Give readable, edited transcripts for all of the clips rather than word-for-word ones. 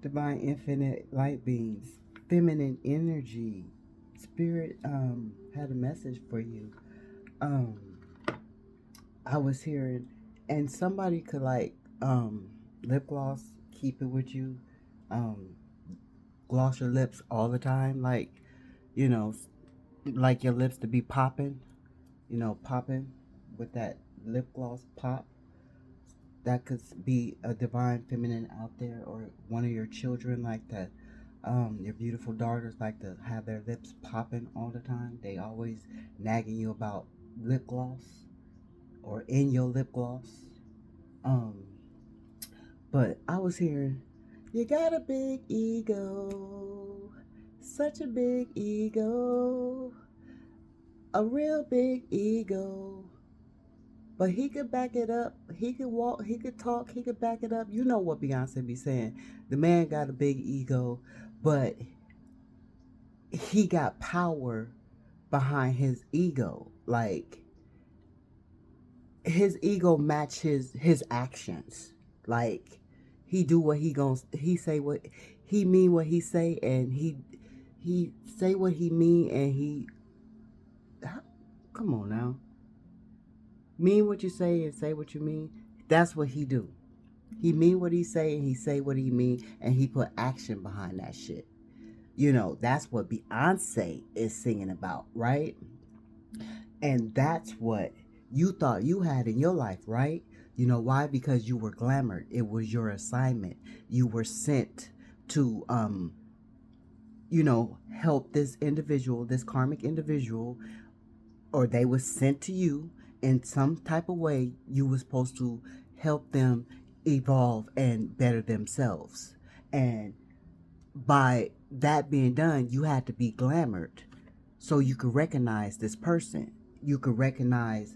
Divine infinite light beings, feminine energy. Spirit had a message for you. Um I was hearing, and somebody could like lip gloss, keep it with you. Um Gloss your lips all the time, like, you know, like your lips to be popping, popping with that lip gloss pop. That could be a divine feminine out there, or one of your children like that. Your beautiful daughters like to have their lips popping all the time. They always nagging you about lip gloss or in your lip gloss. Um, but I was hearing, you got a big ego, such a big ego, a real big ego. But he could back it up. He could walk. He could talk. He could back it up. You know what Beyonce be saying. The man got a big ego, but he got power behind his ego. Like his ego match his actions. Like he do what he say what he mean what he say, and he say what he mean, and he come on now. Mean what you say and say what you mean. That's what he do. He mean what he say, and he say what he mean, and he put action behind that shit. That's what Beyonce is singing about, right? And that's what you thought you had in your life, right? You know why? Because you were glamored. It was your assignment. You were sent to help this individual, this karmic individual, or they were sent to you in some type of way. You were supposed to help them evolve and better themselves. And by that being done, you had to be glamored so you could recognize this person. You could recognize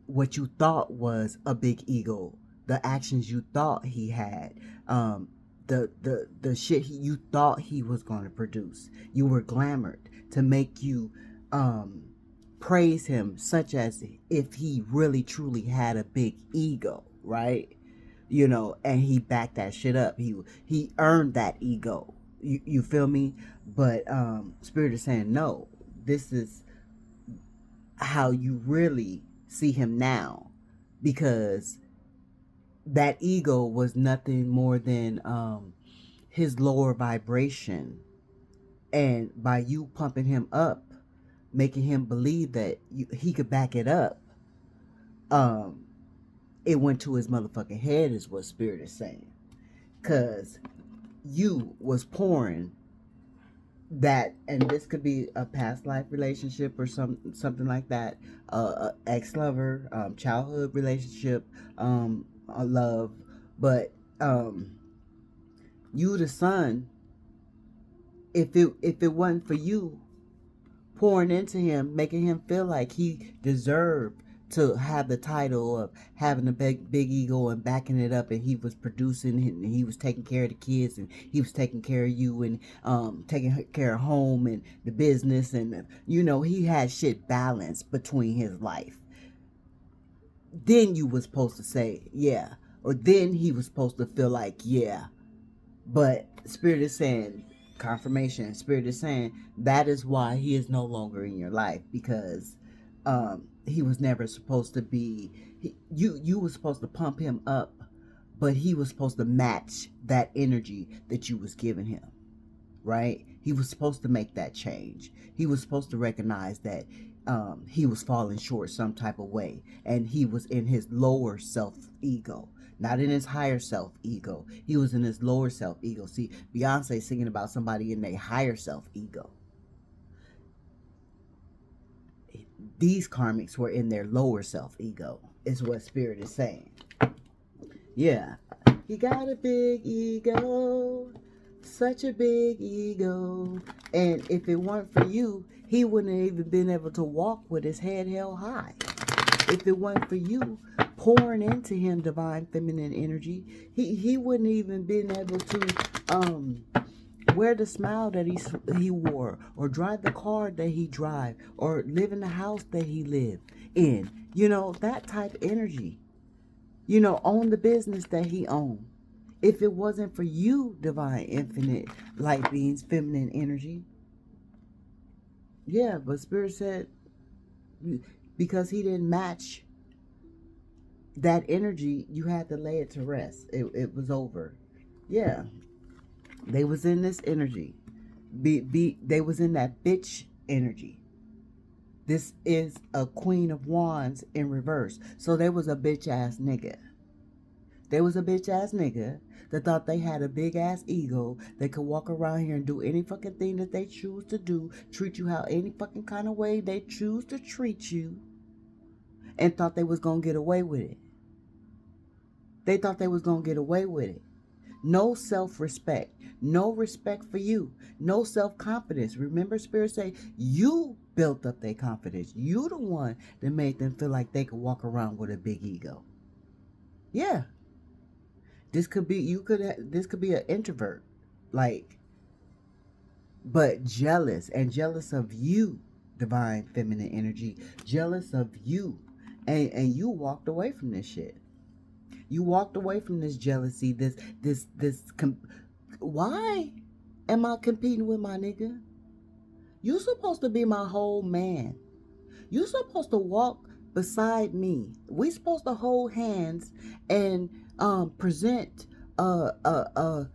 what you thought was a big ego, the actions you thought he had, the shit you thought he was going to produce. You were glamored to make you praise him, such as if he really truly had a big ego, right? And he backed that shit up. He earned that ego. You feel me? But Spirit is saying no. This is how you really see him now, because that ego was nothing more than his lower vibration, and by you pumping him up, making him believe that he could back it up, um, it went to his motherfucking head, is what Spirit is saying. Cause you was pouring that, and this could be a past life relationship or something like that, ex-lover, childhood relationship, a love, but you the son, if it wasn't for you pouring into him, making him feel like he deserved to have the title of having a big ego and backing it up, and he was producing, and he was taking care of the kids, and he was taking care of you, and taking care of home and the business, and he had shit balanced between his life. Then you was supposed to say yeah, or then he was supposed to feel like yeah. But Spirit is saying, confirmation, Spirit is saying that is why he is no longer in your life, because he was never supposed to be, you were supposed to pump him up, but he was supposed to match that energy that you was giving him, right? He was supposed to make that change. He was supposed to recognize that he was falling short some type of way, and he was in his lower self ego, not in his higher self ego. He was in his lower self ego. See, Beyonce singing about somebody in their higher self ego. These karmics were in their lower self ego, is what Spirit is saying. Yeah, he got a big ego, such a big ego. And if it weren't for you, he wouldn't have even been able to walk with his head held high. If it weren't for you pouring into him divine feminine energy, he wouldn't even been able to wear the smile that he wore, or drive the car that he drive, or live in the house that he lived in. That type of energy. Own the business that he owned. If it wasn't for you, divine, infinite light beings, feminine energy, yeah, but Spirit said because he didn't match that energy, you had to lay it to rest. It was over. Yeah, they was in this energy. They was in that bitch energy. This is a Queen of Wands in reverse. So there was a bitch ass nigga. There was a bitch ass nigga that thought they had a big ass ego. They could walk around here and do any fucking thing that they choose to do, treat you how any fucking kind of way they choose to treat you, and thought they was gonna get away with it. They thought they was gonna get away with it. No self-respect, no respect for you, no self-confidence. Remember, Spirit say you built up their confidence. You the one that made them feel like they could walk around with a big ego. Yeah, this could be this could be an introvert, like, but jealous and jealous of you, divine feminine energy, jealous of you, and you walked away from this shit. You walked away from this jealousy, why am I competing with my nigga? You supposed to be my whole man. You supposed to walk beside me. We supposed to hold hands and present a a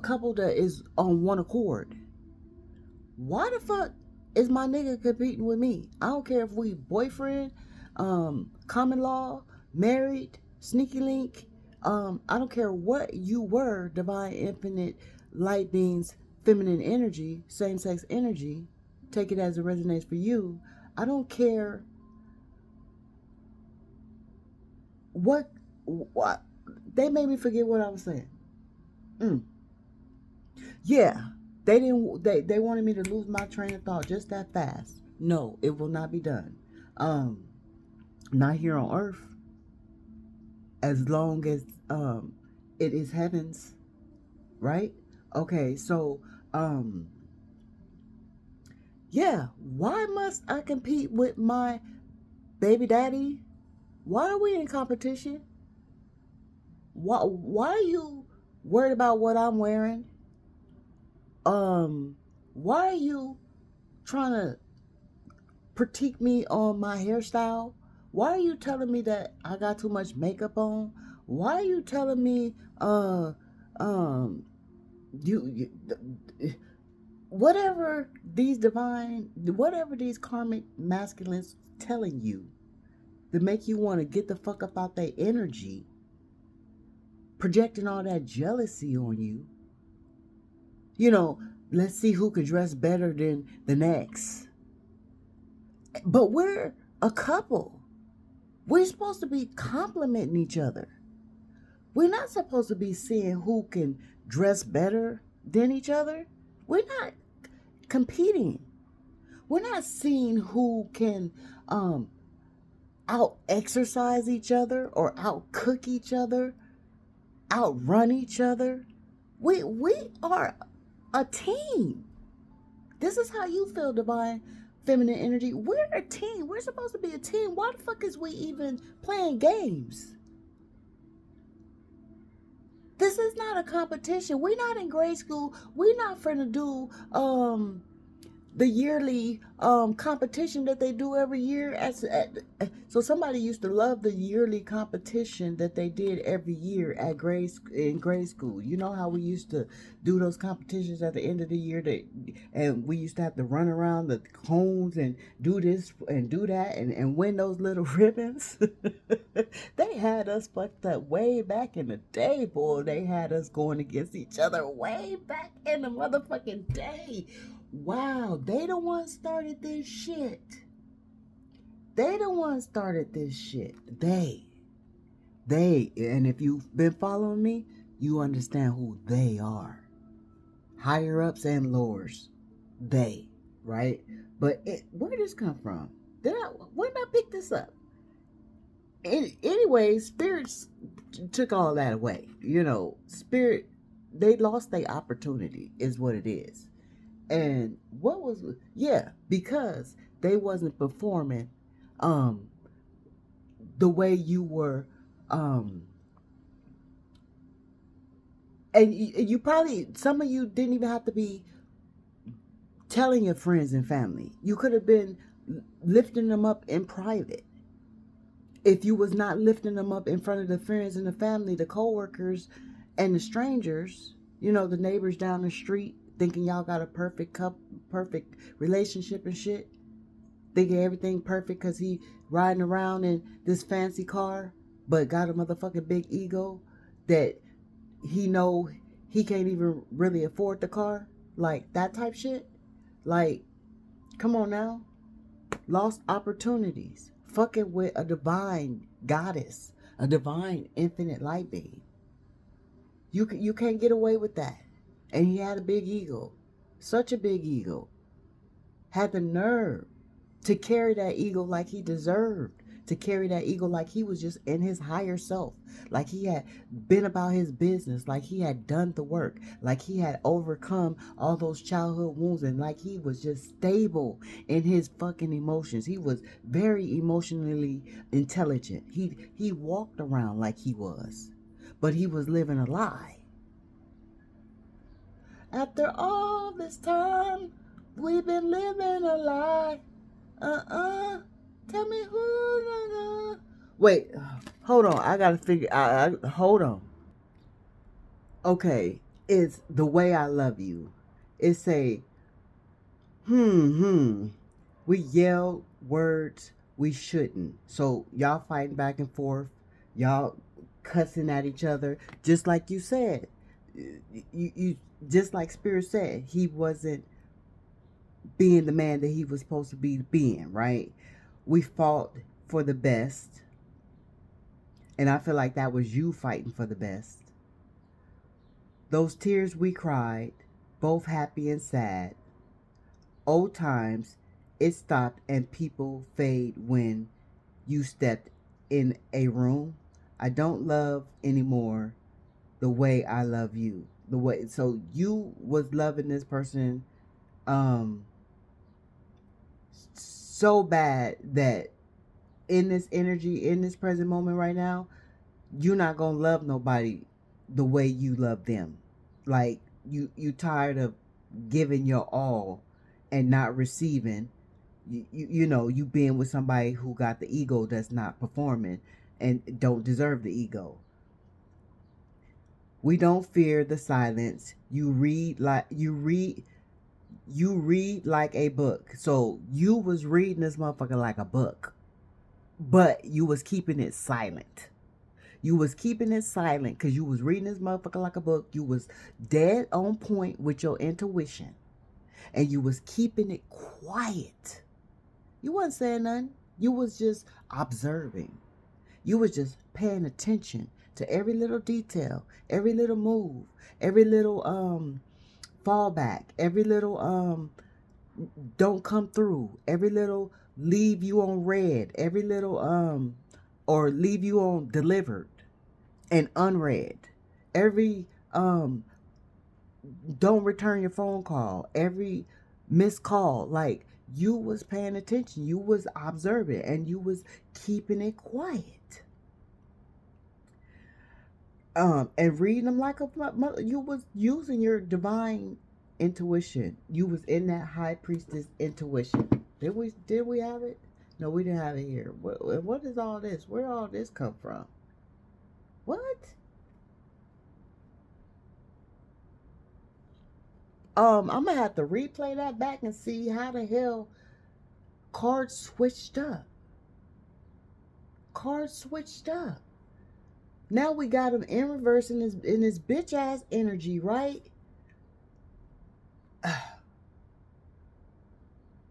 couple that is on one accord. Why the fuck is my nigga competing with me? I don't care if we boyfriend, common law, married, sneaky link. I don't care what you were, divine, infinite, light beings, feminine energy, same sex energy. Take it as it resonates for you. I don't care what. They made me forget what I was saying. Yeah, they didn't. They wanted me to lose my train of thought just that fast. No, it will not be done. Um, Not here on Earth. As long as it is heavens, right? Okay, so yeah. Why must I compete with my baby daddy? Why are we in competition? Why are you worried about what I'm wearing? Why are you trying to critique me on my hairstyle? Why are you telling me that I got too much makeup on? Why are you telling me um you whatever whatever these karmic masculines telling you to make you want to get the fuck up out their energy, projecting all that jealousy on you. You know, let's see who could dress better than the next. But we're a couple. We're supposed to be complimenting each other. We're not supposed to be seeing who can dress better than each other. We're not competing. We're not seeing who can out exercise each other or out cook each other, outrun each other. We are a team. This is how you feel, divine feminine energy. We're a team. We're supposed to be a team. Why the fuck is we even playing games? This is not a competition. We're not in grade school. We're not finna do the yearly competition that they do every year. So somebody used to love the yearly competition that they did every year in grade school. You know how we used to do those competitions at the end of the year, and we used to have to run around the cones and do this and do that and win those little ribbons. They had us fucked up way back in the day, boy. They had us going against each other way back in the motherfucking day. Wow, they the ones started this shit. They the ones started this shit. And if you've been following me, you understand who they are. Higher ups and lowers. They, right? But where did this come from? When did I pick this up? Anyway, spirits took all that away. You know, they lost their opportunity, is what it is. And because they wasn't performing the way you were And you probably, some of you didn't even have to be telling your friends and family. You could have been lifting them up in private. If you was not lifting them up in front of the friends and the family, the co-workers and the strangers, the neighbors down the street, thinking y'all got a perfect relationship and shit, thinking everything perfect because he riding around in this fancy car, but got a motherfucking big ego that he know he can't even really afford the car, like that type shit. Like, come on now. Lost opportunities. Fucking with a divine goddess, a divine infinite light being. You can't get away with that. And he had a big ego. Such a big ego. Had the nerve to carry that ego like he deserved. To carry that ego like he was just in his higher self. Like he had been about his business. Like he had done the work. Like he had overcome all those childhood wounds. And like he was just stable in his fucking emotions. He was very emotionally intelligent. He walked around like he was. But he was living a lie. After all this time, we've been living a lie. Tell me who. Wait, hold on. I gotta figure. Hold on. Okay, it's the way I love you. It's a We yell words we shouldn't. So y'all fighting back and forth. Y'all cussing at each other. Just like you said. You just like Spirit said, he wasn't being the man that he was supposed to be being, right? We fought for the best. And I feel like that was you fighting for the best. Those tears we cried, both happy and sad. Old times, it stopped and people fade when you stepped in a room. I don't love anymore the way I love you. The way, so you was loving this person so bad that in this energy, in this present moment right now, you're not gonna love nobody the way you love them. Like you tired of giving your all and not receiving. You being with somebody who got the ego that's not performing and don't deserve the ego. We don't fear the silence. You read like a book. So you was reading this motherfucker like a book, but you was keeping it silent. You was keeping it silent because you was reading this motherfucker like a book. You was dead on point with your intuition. And you was keeping it quiet. You wasn't saying nothing. You was just observing. You was just paying attention to every little detail, every little move, every little fallback, every little don't come through, every little leave you on red, every little or leave you on delivered and unread, every don't return your phone call, every missed call. Like, you was paying attention, you was observing, and you was keeping it quiet, and reading them like a mother. You was using your divine intuition. You was in that high priestess intuition. Did we have it? No, we didn't have it here. What is all this? Where all this come from? What? I'm gonna have to replay that back and see how the hell cards switched up. Cards switched up. Now we got him in reverse in his bitch ass energy, right?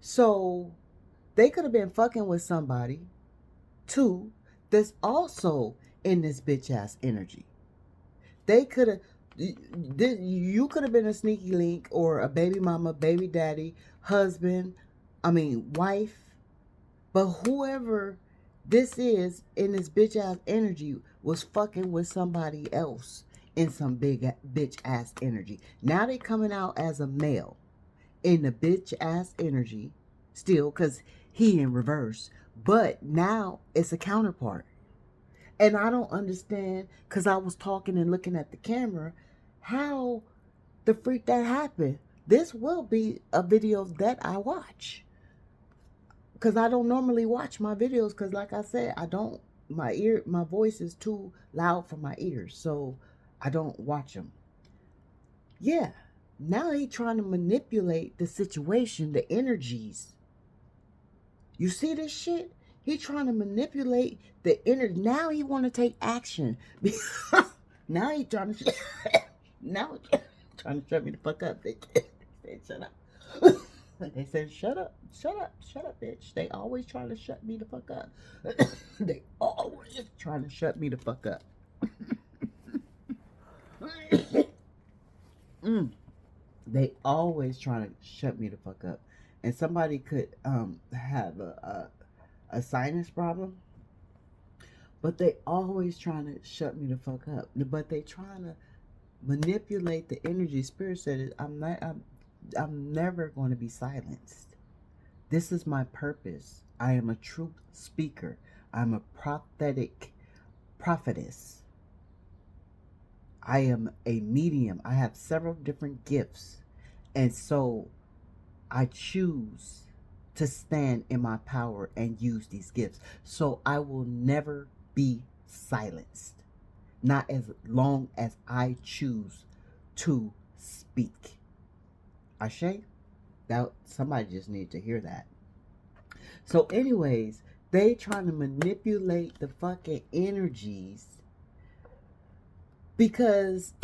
So they could have been fucking with somebody too that's also in this bitch ass energy. They could have, you could have been a sneaky link or a baby mama, baby daddy, husband, wife. But whoever this is in this bitch ass energy was fucking with somebody else in some big bitch ass energy. Now they coming out as a male in the bitch ass energy still, because he in reverse. But now it's a counterpart. And I don't understand, because I was talking and looking at the camera, how the freak that happened. This will be a video that I watch. Because I don't normally watch my videos because, like I said, my voice is too loud for my ears. So I don't watch them. Yeah. Now he trying to manipulate the situation, the energies. You see this shit? He trying to manipulate the energy. Now he want to take action. Now he trying to now he trying to shut me the fuck up. They said shut up. They said shut up, shut up, shut up, bitch. They always trying to shut me the fuck up. They always trying to shut me the fuck up. They always trying to shut me the fuck up. And somebody could have a sinus problem, but they always trying to shut me the fuck up. But they trying to manipulate the energy. Spirit said, I'm never going to be silenced. This is my purpose. I am a truth speaker. I'm a prophetess. I am a medium. I have several different gifts. And so I choose to stand in my power and use these gifts. So I will never be silenced. Not as long as I choose to speak. Ashe? That somebody just needs to hear that. So anyways, they trying to manipulate the fucking energies because,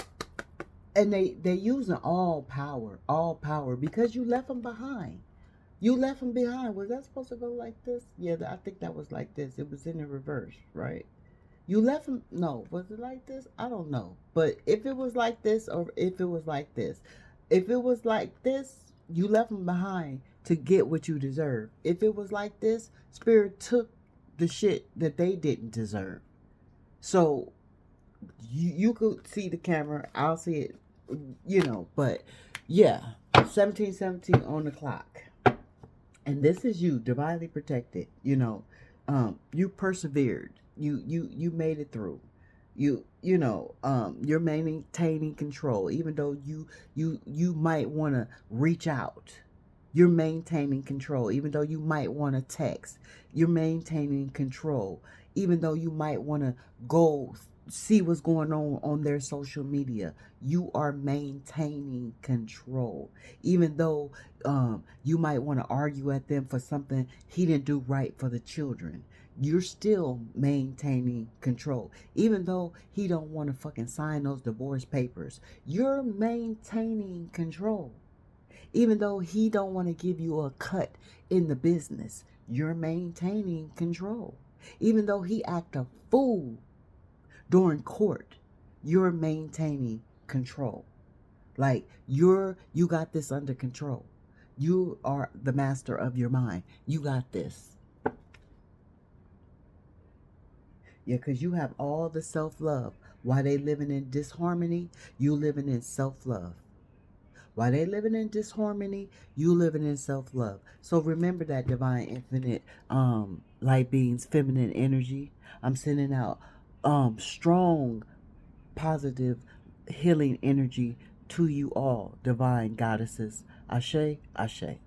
and they using all power because you left them behind. You left them behind. Was that supposed to go like this? Yeah, I think that was like this. It was in the reverse, right? You left them. No, was it like this? I don't know. But if it was like this or if it was like this, if it was like this, you left them behind to get what you deserve. If it was like this, Spirit took the shit that they didn't deserve. So you could see the camera. I'll see it, but yeah, 1717 on the clock. And this is you, divinely protected. You persevered. You made it through. You're maintaining control, even though you might want to reach out. You're maintaining control, even though you might want to text. You're maintaining control, even though you might want to go see what's going on their social media. You are maintaining control, even though you might want to argue at them for something he didn't do right for the children. You're still maintaining control, even though he don't want to fucking sign those divorce papers. You're maintaining control, even though he don't want to give you a cut in the business. You're maintaining control, even though he act a fool during court. You're maintaining control. Like you got this under control. You are the master of your mind. You got this. Yeah, because you have all the self-love. While they living in disharmony, you living in self-love. While they living in disharmony, you living in self-love. So remember that, divine, infinite, light beings, feminine energy. I'm sending out strong, positive, healing energy to you all, divine goddesses. Ashe, ashe.